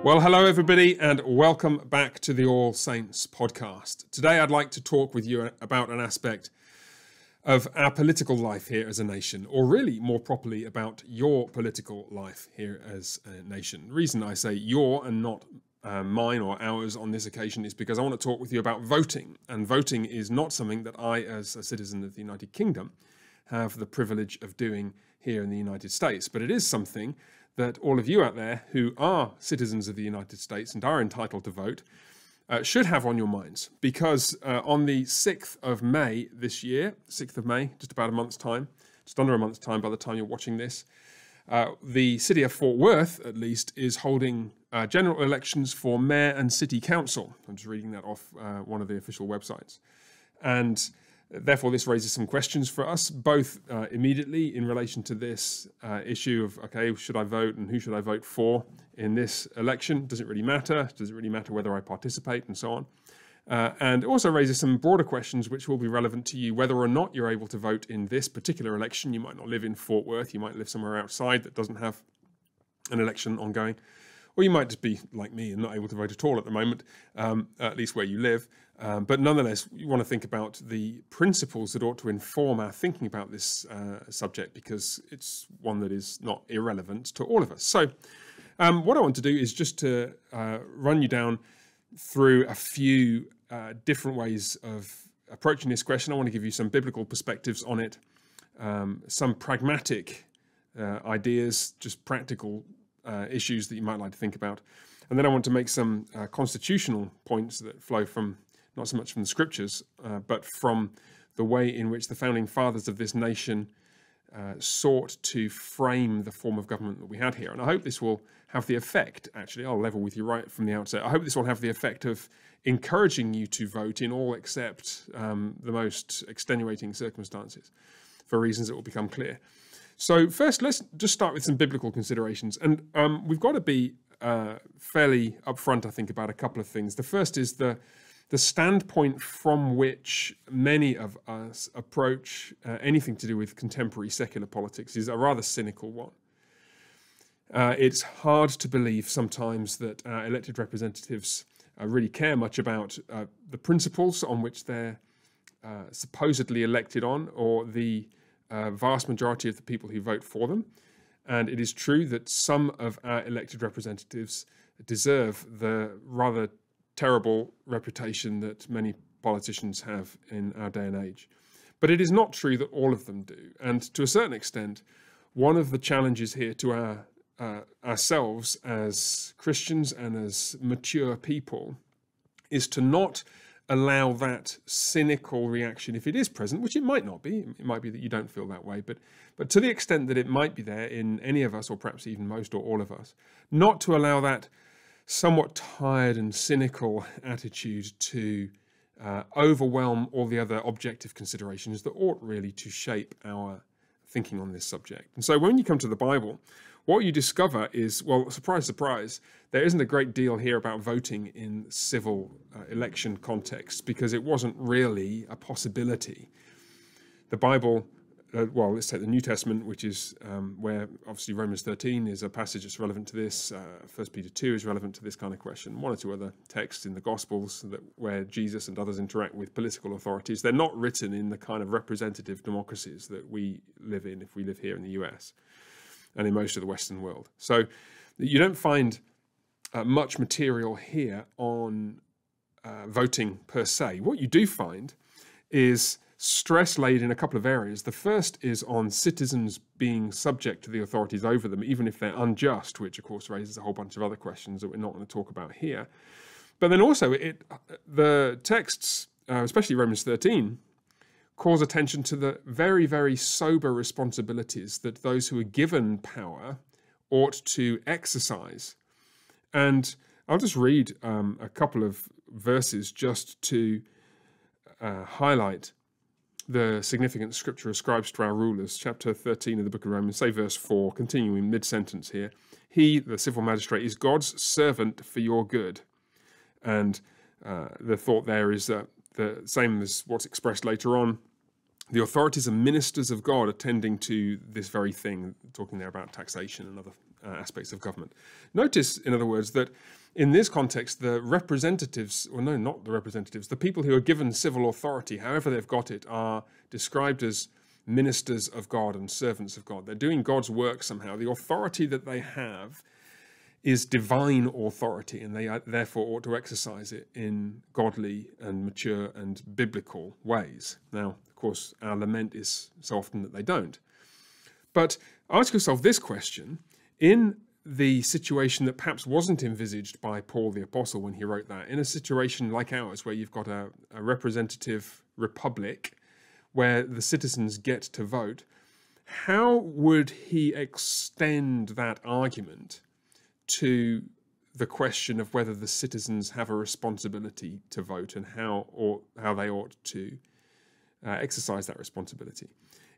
Well, hello everybody and welcome back to the All Saints podcast. Today I'd like to talk with you about an aspect of our political life here as a nation, or really more properly about your political life here as a nation. The reason I say your and not mine or ours on this occasion is because I want to talk with you about voting. And voting is not something that I, as a citizen of the United Kingdom, have the privilege of doing here in the United States. But it is something that all of you out there who are citizens of the United States and are entitled to vote should have on your minds. Because on the 6th of May this year, 6th of May, just about a month's time, just under a month's time by the time you're watching this, the city of Fort Worth, at least, is holding general elections for mayor and city council. I'm just reading that off one of the official websites. And therefore, this raises some questions for us, both immediately in relation to this issue of, okay, should I vote and who should I vote for in this election? Does it really matter? Does it really matter whether I participate and so on? And it also raises some broader questions which will be relevant to you, whether or not you're able to vote in this particular election. You might not live in Fort Worth. You might live somewhere outside that doesn't have an election ongoing. Or you might just be like me and not able to vote at all at the moment, at least where you live. But nonetheless, you want to think about the principles that ought to inform our thinking about this subject, because it's one that is not irrelevant to all of us. So what I want to do is just to run you down through a few different ways of approaching this question. I want to give you some biblical perspectives on it, some pragmatic ideas, just practical issues that you might like to think about. And then I want to make some constitutional points that flow from, not so much from the scriptures, but from the way in which the founding fathers of this nation sought to frame the form of government that we had here. And I hope this will have the effect, actually, I'll level with you right from the outset, I hope this will have the effect of encouraging you to vote in all except the most extenuating circumstances, for reasons that will become clear. So first, let's just start with some biblical considerations. And we've got to be fairly upfront, I think, about a couple of things. The first is the standpoint from which many of us approach anything to do with contemporary secular politics is a rather cynical one. It's hard to believe sometimes that elected representatives really care much about the principles on which they're supposedly elected on, or the vast majority of the people who vote for them. And it is true that some of our elected representatives deserve the rather terrible reputation that many politicians have in our day and age. But it is not true that all of them do. And to a certain extent, one of the challenges here to ourselves as Christians and as mature people is to not allow that cynical reaction, if it is present, which it might not be. It might be that you don't feel that way, but to the extent that it might be there in any of us, or perhaps even most or all of us, not to allow that somewhat tired and cynical attitude to overwhelm all the other objective considerations that ought really to shape our thinking on this subject. And so when you come to the Bible, what you discover is, well, surprise, surprise, there isn't a great deal here about voting in civil election contexts, because it wasn't really a possibility. The Bible, well, let's take the New Testament, which is where obviously Romans 13 is a passage that's relevant to this. 1 Peter 2 is relevant to this kind of question. One or two other texts in the Gospels where Jesus and others interact with political authorities. They're not written in the kind of representative democracies that we live in if we live here in the US and in most of the Western world. So you don't find much material here on voting per se. What you do find is stress laid in a couple of areas. The first is on citizens being subject to the authorities over them, even if they're unjust, which of course raises a whole bunch of other questions that we're not going to talk about here. But then also the texts, especially Romans 13, calls attention to the very, very sober responsibilities that those who are given power ought to exercise. And I'll just read a couple of verses just to highlight the significant scripture ascribes to our rulers. Chapter 13 of the book of Romans, say verse 4, continuing mid-sentence here. He, the civil magistrate, is God's servant for your good. And the thought there is that the same as what's expressed later on The authorities are ministers of God attending to this very thing, talking there about taxation and other aspects of government. Notice, in other words, that in this context, the representatives, or no, not the representatives, the people who are given civil authority, however they've got it, are described as ministers of God and servants of God. They're doing God's work somehow. The authority that they have is divine authority, and they therefore ought to exercise it in godly and mature and biblical ways. Now, of course, our lament is so often that they don't. But ask yourself this question: in the situation that perhaps wasn't envisaged by Paul the Apostle when he wrote that, in a situation like ours where you've got a representative republic where the citizens get to vote, how would he extend that argument to the question of whether the citizens have a responsibility to vote and how they ought to exercise that responsibility?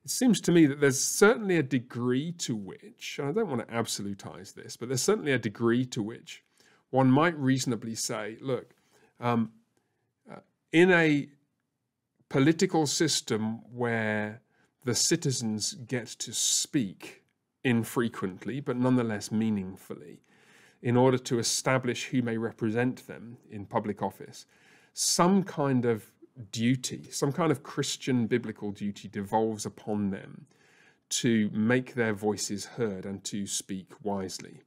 It seems to me that there's certainly a degree to which, and I don't want to absolutize this, but there's certainly a degree to which one might reasonably say, look, in a political system where the citizens get to speak infrequently, but nonetheless meaningfully, in order to establish who may represent them in public office, some kind of duty, some kind of Christian biblical duty devolves upon them to make their voices heard and to speak wisely.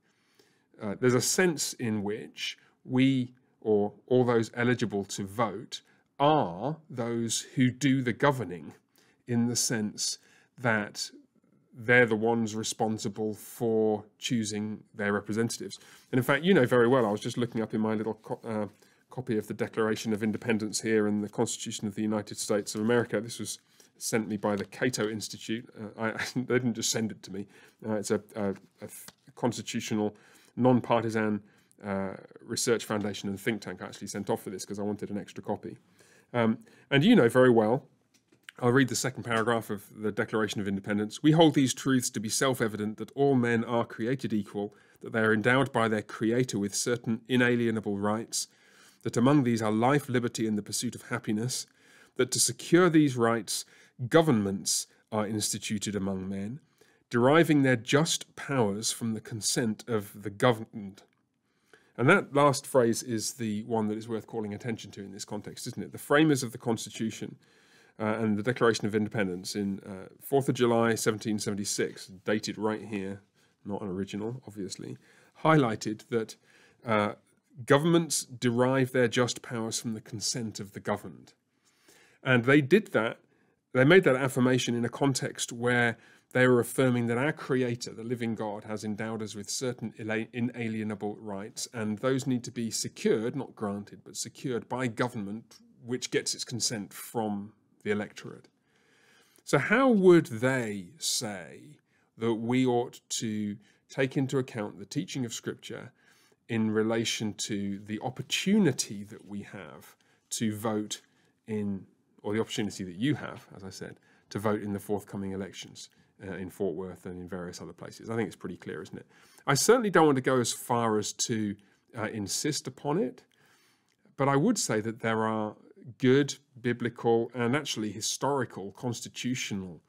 There's a sense in which we, or all those eligible to vote, are those who do the governing, in the sense that they're the ones responsible for choosing their representatives. And in fact, you know very well, I was just looking up in my little copy of the Declaration of Independence here and the Constitution of the United States of America. This was sent me by the Cato Institute. They didn't just send it to me. It's a constitutional, non-partisan research foundation and think tank I actually sent off for this because I wanted an extra copy. And you know very well, I'll read the second paragraph of the Declaration of Independence. We hold these truths to be self-evident, that all men are created equal, that they are endowed by their Creator with certain inalienable rights, that among these are life, liberty, and the pursuit of happiness, that to secure these rights, governments are instituted among men, deriving their just powers from the consent of the governed. And that last phrase is the one that is worth calling attention to in this context, isn't it? The framers of the Constitution and the Declaration of Independence in 4th of July, 1776, dated right here, not an original, obviously, highlighted that governments derive their just powers from the consent of the governed. And they did that, they made that affirmation in a context where they were affirming that our Creator, the living God, has endowed us with certain inalienable rights, and those need to be secured, not granted, but secured by government, which gets its consent from the electorate. So how would they say that we ought to take into account the teaching of Scripture in relation to the opportunity that we have to vote in, or the opportunity that you have, as I said, to vote in the forthcoming elections in Fort Worth and in various other places? I think it's pretty clear, isn't it? I certainly don't want to go as far as to insist upon it, but I would say that there are good biblical and actually historical constitutional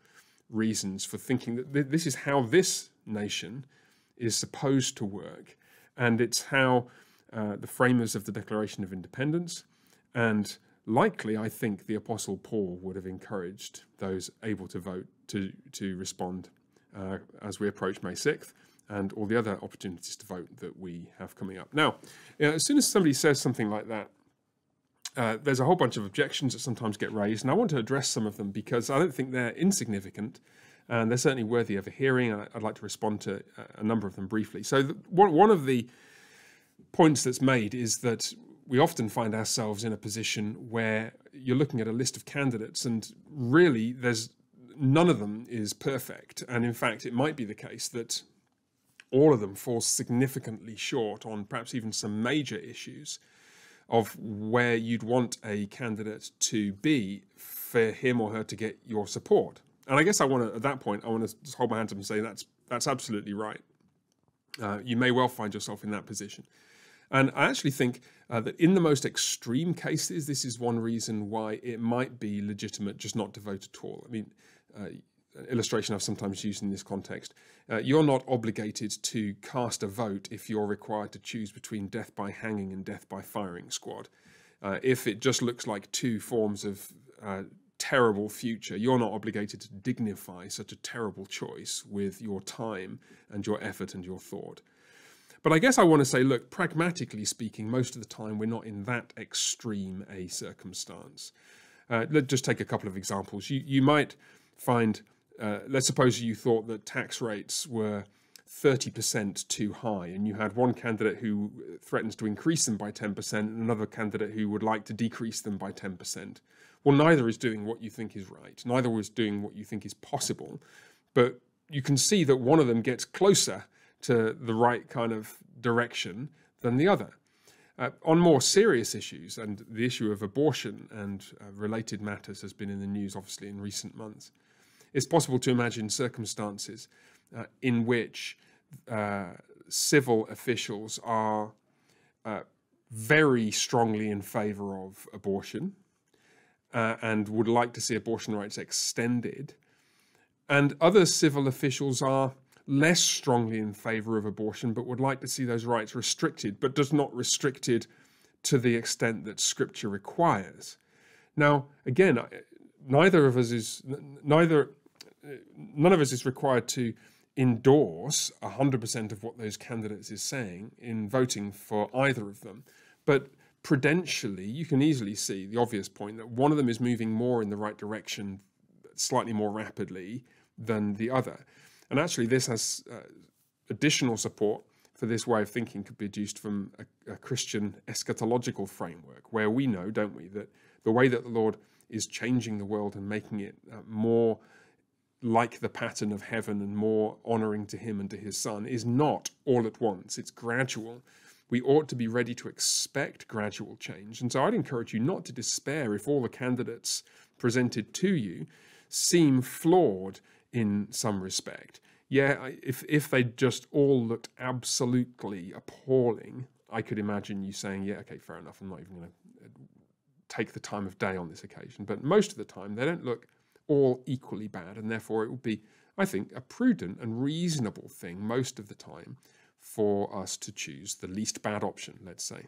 reasons for thinking that this is how this nation is supposed to work, and it's how the framers of the Declaration of Independence, and likely I think the Apostle Paul would have encouraged those able to vote to respond as we approach May 6th and all the other opportunities to vote that we have coming up. Now, as soon as somebody says something like that, there's a whole bunch of objections that sometimes get raised, and I want to address some of them because I don't think they're insignificant, and they're certainly worthy of a hearing. I'd like to respond to a number of them briefly. So one of the points that's made is that we often find ourselves in a position where you're looking at a list of candidates, and really none of them is perfect. And in fact, it might be the case that all of them fall significantly short on perhaps even some major issues of where you'd want a candidate to be for him or her to get your support. And I guess at that point, I want to just hold my hands up and say that's absolutely right. You may well find yourself in that position. And I actually think that in the most extreme cases, this is one reason why it might be legitimate just not to vote at all. I mean, an illustration I've sometimes used in this context, you're not obligated to cast a vote if you're required to choose between death by hanging and death by firing squad. If it just looks like two forms of terrible future, you're not obligated to dignify such a terrible choice with your time and your effort and your thought. But I guess I want to say, look, pragmatically speaking, most of the time we're not in that extreme a circumstance. Let's just take a couple of examples. You might find, let's suppose you thought that tax rates were 30% too high, and you had one candidate who threatens to increase them by 10% and another candidate who would like to decrease them by 10%. Well, neither is doing what you think is right. Neither is doing what you think is possible. But you can see that one of them gets closer to the right kind of direction than the other. On more serious issues, and the issue of abortion and related matters has been in the news, obviously, in recent months, it's possible to imagine circumstances in which civil officials are very strongly in favour of abortion and would like to see abortion rights extended, and other civil officials are less strongly in favour of abortion but would like to see those rights restricted, but does not restricted to the extent that Scripture requires. Now, again, none of us is required to endorse 100% of what those candidates is saying in voting for either of them. But prudentially, you can easily see the obvious point that one of them is moving more in the right direction slightly more rapidly than the other. And actually, this has additional support for this way of thinking could be deduced from a Christian eschatological framework, where we know, don't we, that the way that the Lord is changing the world and making it more like the pattern of heaven and more honouring to him and to his Son is not all at once. It's gradual. We ought to be ready to expect gradual change. And so I'd encourage you not to despair if all the candidates presented to you seem flawed in some respect. Yeah, if they just all looked absolutely appalling, I could imagine you saying, yeah, okay, fair enough, I'm not even going to take the time of day on this occasion. But most of the time, they don't look all equally bad, and therefore it would be, I think, a prudent and reasonable thing most of the time for us to choose the least bad option, let's say.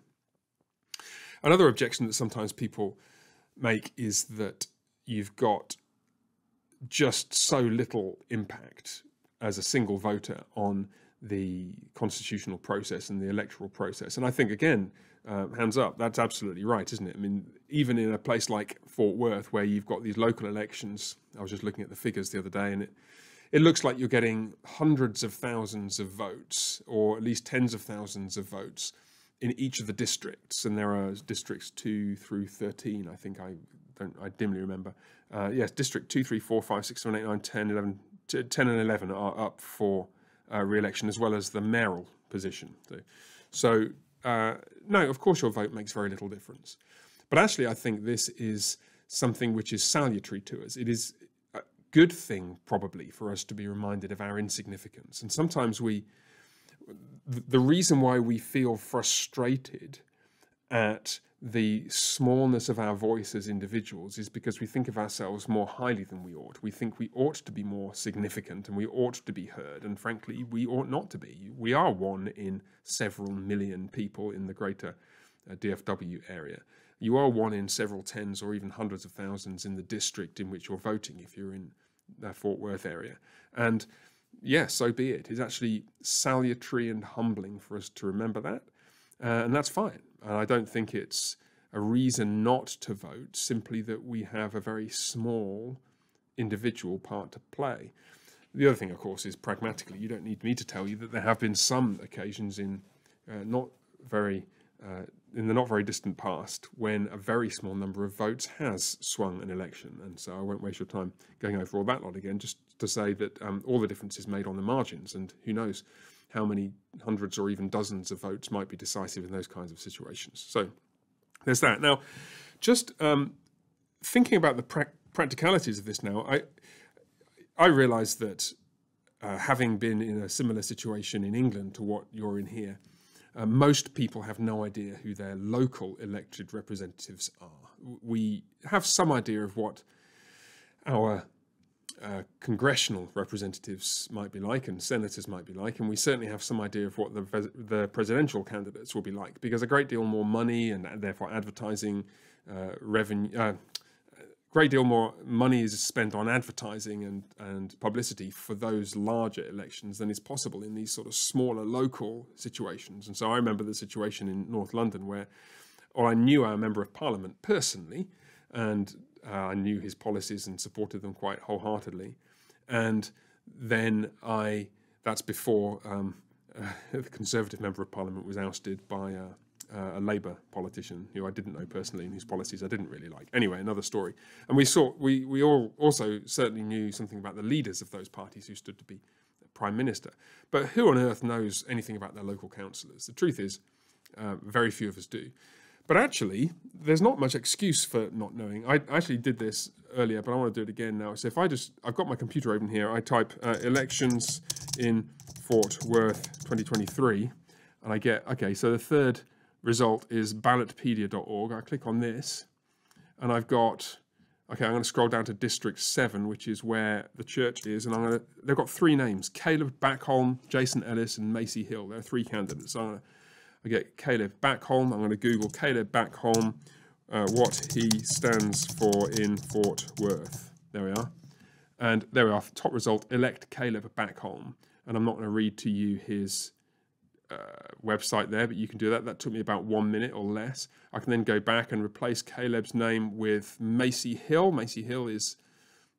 Another objection that sometimes people make is that you've got just so little impact as a single voter on the constitutional process and the electoral process. And I think, again, hands up, that's absolutely right, isn't it? I mean, even in a place like Fort Worth, where you've got these local elections, I was just looking at the figures the other day, and it looks like you're getting hundreds of thousands of votes, or at least tens of thousands of votes in each of the districts. And there are districts 2 through 13, I think, I dimly remember. Yes, district 2, 3, 4, 5, 6, 7, 8, 9, 10, 11, 10 and 11 are up for re-election, as well as the mayoral position. So no, of course your vote makes very little difference. But actually, I think this is something which is salutary to us. It is a good thing, probably, for us to be reminded of our insignificance. And sometimes the reason why we feel frustrated at the smallness of our voice as individuals is because we think of ourselves more highly than we ought. We think we ought to be more significant and we ought to be heard. And frankly, we ought not to be. We are one in several million people in the greater DFW area. You are one in several tens or even hundreds of thousands in the district in which you're voting if you're in the Fort Worth area. And yes, so be it. It's actually salutary and humbling for us to remember that. And that's fine. And I don't think it's a reason not to vote, simply that we have a very small individual part to play. The other thing, of course, is pragmatically, you don't need me to tell you that there have been some occasions in the not very distant past when a very small number of votes has swung an election. And so I won't waste your time going over all that lot again, just to say that all the difference is made on the margins, and who knows how many hundreds or even dozens of votes might be decisive in those kinds of situations. So there's that. Now, just thinking about the practicalities of this now, I realise that having been in a similar situation in England to what you're in here, Most people have no idea who their local elected representatives are. We have some idea of what our congressional representatives might be like and senators might be like, and we certainly have some idea of what the presidential candidates will be like, because a great deal more money and therefore advertising revenue, great deal more money is spent on advertising and publicity for those larger elections than is possible in these sort of smaller local situations. And so I remember the situation in North London where I knew our Member of Parliament personally, and I knew his policies and supported them quite wholeheartedly. And then that's before the Conservative Member of Parliament was ousted by a Labour politician who I didn't know personally and whose policies I didn't really like. Anyway, another story. And we all also certainly knew something about the leaders of those parties who stood to be Prime Minister. But who on earth knows anything about their local councillors? The truth is, very few of us do. But actually, there's not much excuse for not knowing. I actually did this earlier, but I want to do it again now. So if I've got my computer open here, I type elections in Fort Worth 2023, and I get, okay, so the third result is ballotpedia.org. I click on this, and I've got, okay, I'm going to scroll down to District 7, which is where the church is, and they've got three names, Caleb Backholm, Jason Ellis, and Macy Hill. There are three candidates. So I get Caleb Backholm. I'm going to Google Caleb Backholm, what he stands for in Fort Worth. There we are. And there we are. Top result, elect Caleb Backholm. And I'm not going to read to you his website there, but you can do that. That took me about 1 minute or less. I can then go back and replace Caleb's name with Macy Hill. Macy Hill is,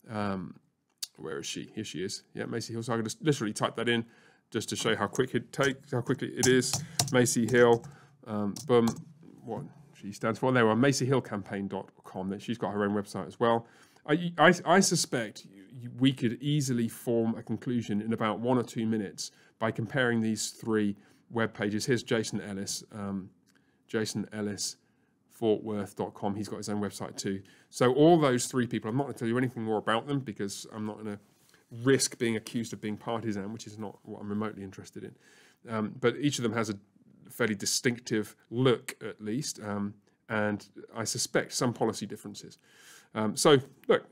where is she? Here she is. Yeah, Macy Hill. So I can just literally type that in, just to show how quickly it is. Macy Hill, boom, what she stands for. There are macyhillcampaign.com. She's got her own website as well. I suspect we could easily form a conclusion in about 1 or 2 minutes by comparing these three web pages. Here's Jason Ellis, FortWorth.com. He's got his own website too. So all those three people, I'm not going to tell you anything more about them because I'm not going to risk being accused of being partisan, which is not what I'm remotely interested in. But each of them has a fairly distinctive look, at least, and I suspect some policy differences. So, look,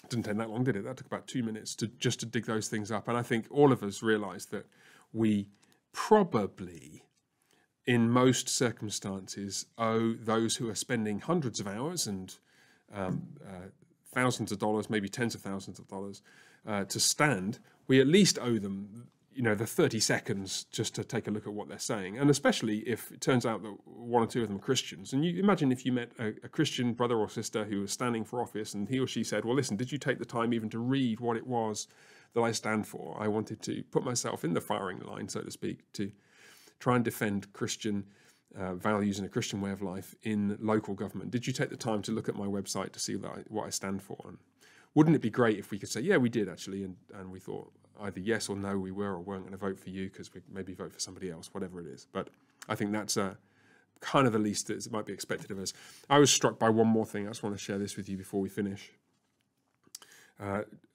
it didn't take that long, did it? That took about 2 minutes just to dig those things up. And I think all of us realise that we probably, in most circumstances, owe those who are spending hundreds of hours and thousands of dollars, maybe tens of thousands of dollars, to stand, we at least owe them, the 30 seconds just to take a look at what they're saying. And especially if it turns out that one or two of them are Christians. And you imagine if you met a Christian brother or sister who was standing for office and he or she said, well, listen, did you take the time even to read what it was that I stand for? I wanted to put myself in the firing line, so to speak, to try and defend Christian values and a Christian way of life in local government. Did you take the time to look at my website to see what I stand for? And wouldn't it be great if we could say, yeah, we did actually, and we thought either yes or no, we were or weren't going to vote for you because we maybe vote for somebody else, whatever it is. But I think that's kind of the least that it might be expected of us. I was struck by one more thing. I just want to share this with you before we finish.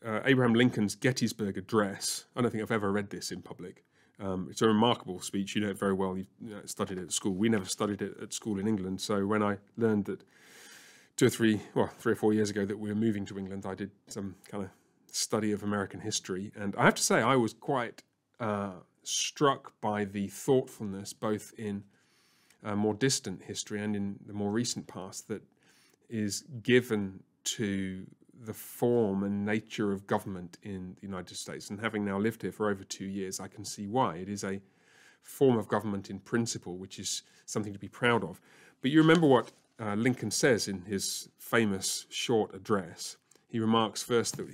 Abraham Lincoln's Gettysburg Address. I don't think I've ever read this in public. It's a remarkable speech. You know it very well. You've studied it at school. We never studied it at school in England. So when I learned that 3 or 4 years ago that we were moving to England, I did some kind of study of American history. And I have to say I was quite struck by the thoughtfulness, both in more distant history and in the more recent past, that is given to the form and nature of government in the United States. And having now lived here for over 2 years, I can see why. It is a form of government in principle, which is something to be proud of. But you remember what Lincoln says in his famous short address. He remarks first that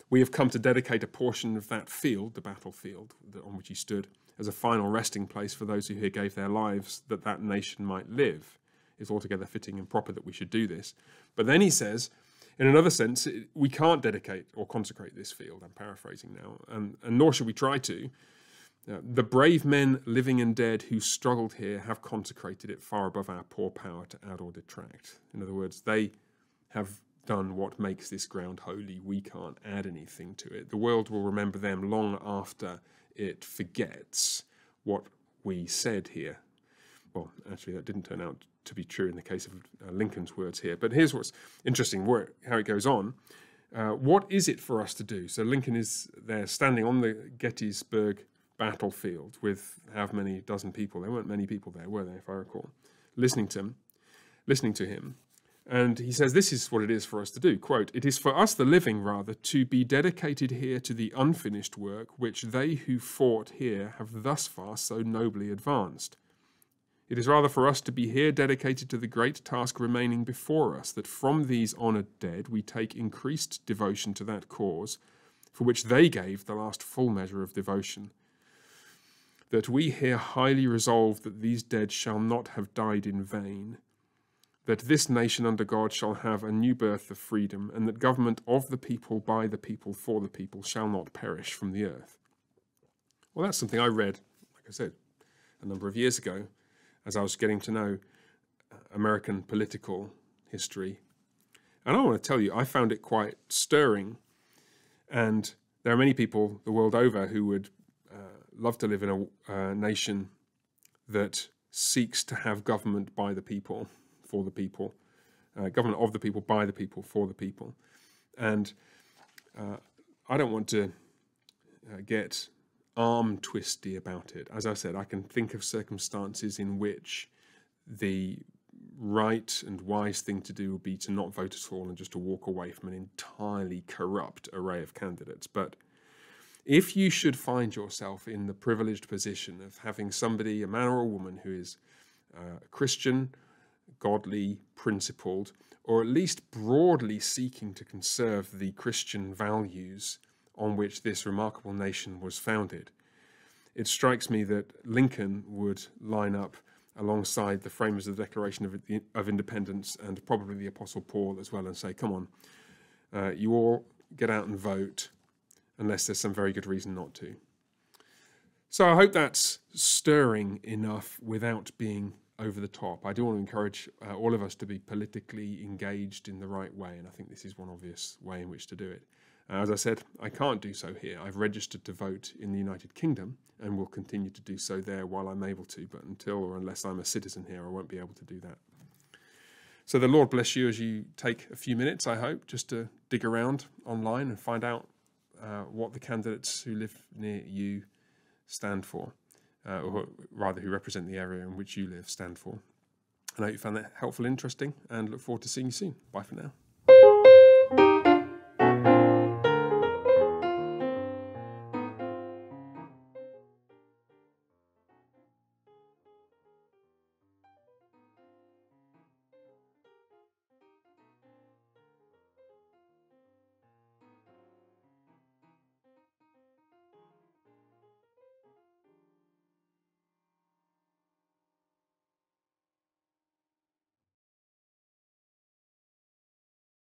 we have come to dedicate a portion of that field, the battlefield on which he stood, as a final resting place for those who here gave their lives that that nation might live. It's altogether fitting and proper that we should do this. But then he says, in another sense, we can't dedicate or consecrate this field, I'm paraphrasing now, and nor should we try to. The brave men, living and dead, who struggled here have consecrated it far above our poor power to add or detract. In other words, they have done what makes this ground holy. We can't add anything to it. The world will remember them long after it forgets what we said here. Well, actually, that didn't turn out to be true in the case of Lincoln's words here. But here's what's interesting, how it goes on. What is it for us to do? So Lincoln is there standing on the Gettysburg battlefield with how many dozen people? There weren't many people there, were there, if I recall, listening to him. And he says, this is what it is for us to do. Quote, "It is for us, the living, rather, to be dedicated here to the unfinished work which they who fought here have thus far so nobly advanced. It is rather for us to be here dedicated to the great task remaining before us, that from these honoured dead we take increased devotion to that cause for which they gave the last full measure of devotion. That we here highly resolve that these dead shall not have died in vain, that this nation under God shall have a new birth of freedom, and that government of the people, by the people, for the people, shall not perish from the earth." Well, that's something I read, like I said, a number of years ago, as I was getting to know American political history. And I want to tell you, I found it quite stirring. And there are many people the world over who would love to live in a nation that seeks to have government by the people, for the people, government of the people, by the people, for the people. And I don't want to get arm twisty about it. As I said, I can think of circumstances in which the right and wise thing to do would be to not vote at all and just to walk away from an entirely corrupt array of candidates. But if you should find yourself in the privileged position of having somebody, a man or a woman, who is Christian, godly, principled, or at least broadly seeking to conserve the Christian values on which this remarkable nation was founded, it strikes me that Lincoln would line up alongside the framers of the Declaration of Independence and probably the Apostle Paul as well, and say, come on, you all get out and vote unless there's some very good reason not to. So I hope that's stirring enough without being over the top. I do want to encourage all of us to be politically engaged in the right way, and I think this is one obvious way in which to do it. As I said, I can't do so here. I've registered to vote in the United Kingdom and will continue to do so there while I'm able to, but until or unless I'm a citizen here, I won't be able to do that. So the Lord bless you as you take a few minutes, I hope, just to dig around online and find out what the candidates who live near you stand for, or rather who represent the area in which you live stand for. And I hope you found that helpful, interesting, and look forward to seeing you soon. Bye for now.